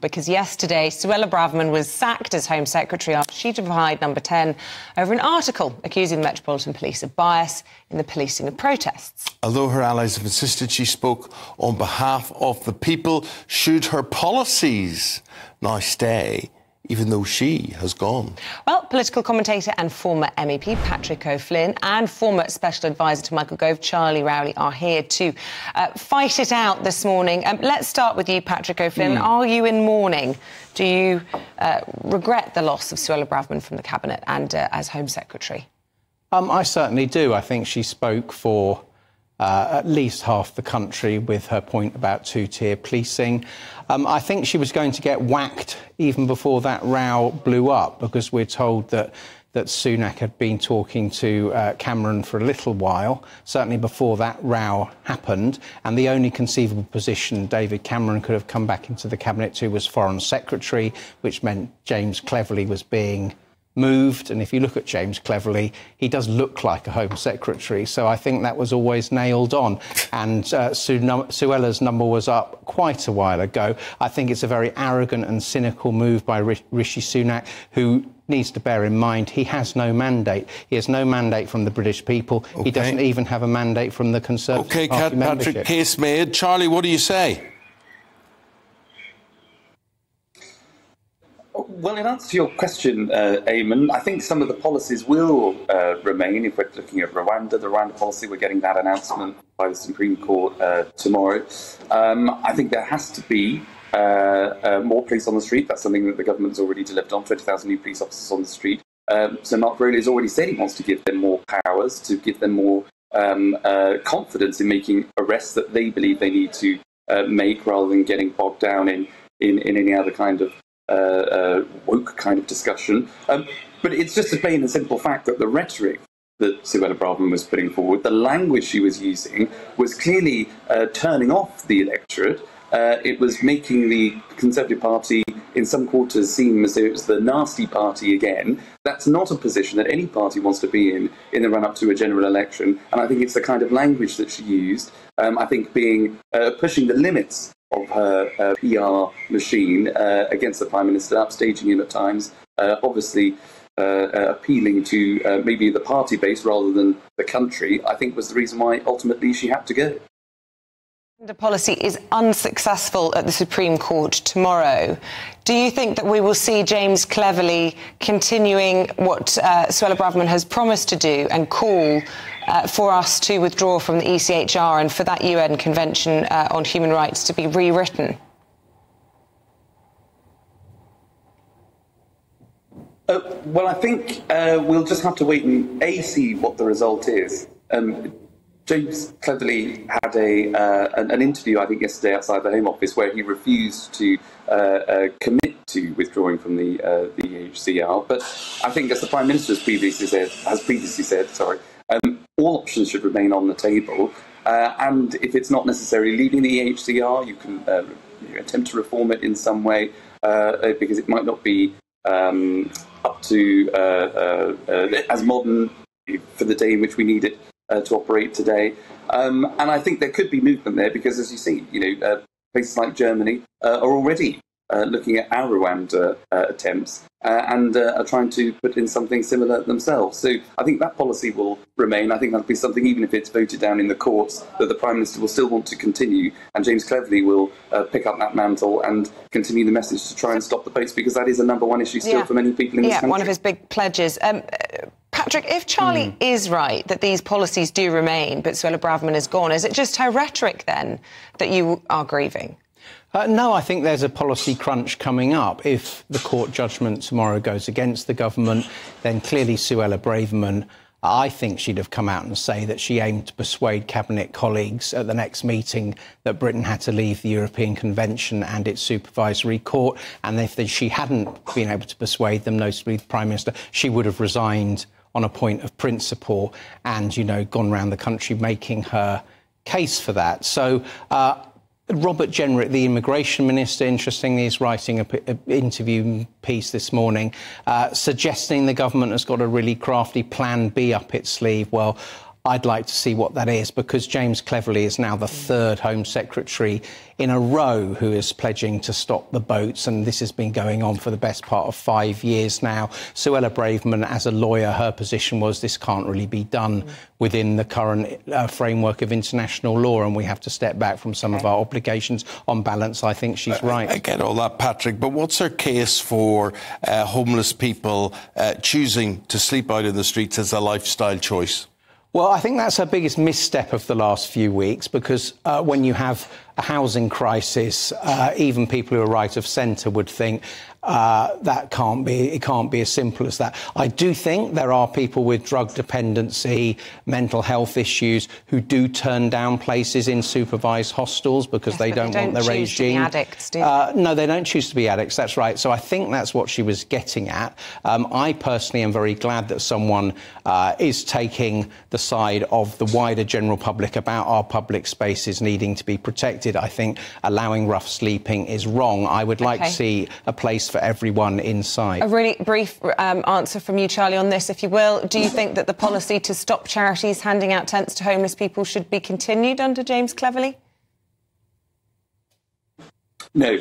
because yesterday Suella Braverman was sacked as Home Secretary after she defied Number 10 over an article accusing the Metropolitan Police of bias in the policing of protests. Although her allies have insisted she spoke on behalf of the people, should her policies now stay, even though she has gone? Well, political commentator and former MEP Patrick O'Flynn and former Special Advisor to Michael Gove, Charlie Rowley, are here to fight it out this morning. Let's start with you, Patrick O'Flynn. Are you in mourning? Do you regret the loss of Suella Braverman from the Cabinet and as Home Secretary? I certainly do. I think she spoke for at least half the country with her point about two-tier policing. I think she was going to get whacked even before that row blew up, because we're told that Sunak had been talking to Cameron for a little while, certainly before that row happened, and the only conceivable position David Cameron could have come back into the Cabinet to was Foreign Secretary, which meant James Cleverly was being moved. And if you look at James Cleverly, he does look like a Home Secretary. So I think that was always nailed on. And Suella's number was up quite a while ago. I think it's a very arrogant and cynical move by Rishi Sunak, who needs to bear in mind he has no mandate. He has no mandate from the British people. Okay. He doesn't even have a mandate from the Conservative Party membership. Patrick, case made. Charlie, what do you say? Well, in answer to your question, Eamon, I think some of the policies will remain. If we're looking at Rwanda, the Rwanda policy, we're getting that announcement by the Supreme Court tomorrow. I think there has to be more police on the street. That's something that the government has already delivered on, 20,000 new police officers on the street. So Mark Rowley has already said he wants to give them more powers, to give them more confidence in making arrests that they believe they need to make, rather than getting bogged down in any other kind of woke kind of discussion. But it's just a plain and simple fact that the rhetoric that Suella Braverman was putting forward, the language she was using, was clearly turning off the electorate. It was making the Conservative Party in some quarters seem as though it was the nasty party again. That's not a position that any party wants to be in the run-up to a general election. And I think it's the kind of language that she used, I think pushing the limits of her PR machine against the Prime Minister, upstaging him at times, obviously appealing to maybe the party base rather than the country, I think was the reason why ultimately she had to go. The policy is unsuccessful at the Supreme Court tomorrow. Do you think that we will see James Cleverly continuing what Suella Braverman has promised to do and call for us to withdraw from the ECHR and for that UN Convention on Human Rights to be rewritten? Well, I think we'll just have to wait and see what the result is. James Cleverly had an interview, I think, yesterday outside the Home Office where he refused to commit to withdrawing from the EHCR. But I think, as the Prime Minister has previously said, all options should remain on the table. And if it's not necessarily leaving the EHCR, you can attempt to reform it in some way, because it might not be up to as modern for the day in which we need it to operate today. And I think there could be movement there because, as you see, places like Germany are already looking at our Rwanda attempts and are trying to put in something similar themselves. So I think that policy will remain. I think that'll be something, even if it's voted down in the courts, that the Prime Minister will still want to continue, and James Cleverly will pick up that mantle and continue the message to try and stop the post, because that is a number one issue still for many people in this country. Yeah, one of his big pledges. Patrick, if Charlie is right that these policies do remain, but Suella Braverman is gone, is it just her rhetoric then that you are grieving? No, I think there's a policy crunch coming up. If the court judgment tomorrow goes against the government, then clearly Suella Braverman, I think she'd have come out and say that she aimed to persuade cabinet colleagues at the next meeting that Britain had to leave the European Convention and its supervisory court. And if she hadn't been able to persuade them, notably the Prime Minister, she would have resigned on a point of principle and, gone around the country making her case for that. So Robert Jenrick, the immigration minister, interestingly, is writing an interview piece this morning suggesting the government has got a really crafty plan B up its sleeve. Well, I'd like to see what that is, because James Cleverly is now the third Home Secretary in a row who is pledging to stop the boats, and this has been going on for the best part of 5 years now. Suella Braverman, as a lawyer, her position was this can't really be done within the current framework of international law, and we have to step back from some of our obligations. On balance, I think she's right. I get all that, Patrick, but what's her case for homeless people choosing to sleep out in the streets as a lifestyle choice? Well, I think that's her biggest misstep of the last few weeks, because when you have a housing crisis, even people who are right of centre would think it can't be as simple as that. I do think there are people with drug dependency, mental health issues, who do turn down places in supervised hostels because they don't want the regime. To be addicts, do they? No, they don't choose to be addicts, that's right. So I think that's what she was getting at. I personally am very glad that someone is taking the side of the wider general public about our public spaces needing to be protected. I think allowing rough sleeping is wrong. I would like to see a place for everyone inside. A really brief answer from you, Charlie, on this, if you will. Do you think that the policy to stop charities handing out tents to homeless people should be continued under James Cleverly? No.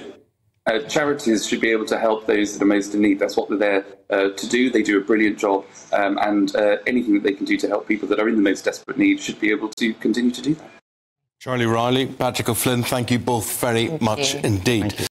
Charities should be able to help those that are most in need. That's what they're there to do. They do a brilliant job, and anything that they can do to help people that are in the most desperate need should be able to continue to do that. Charlie Riley, Patrick O'Flynn, thank you both very much indeed.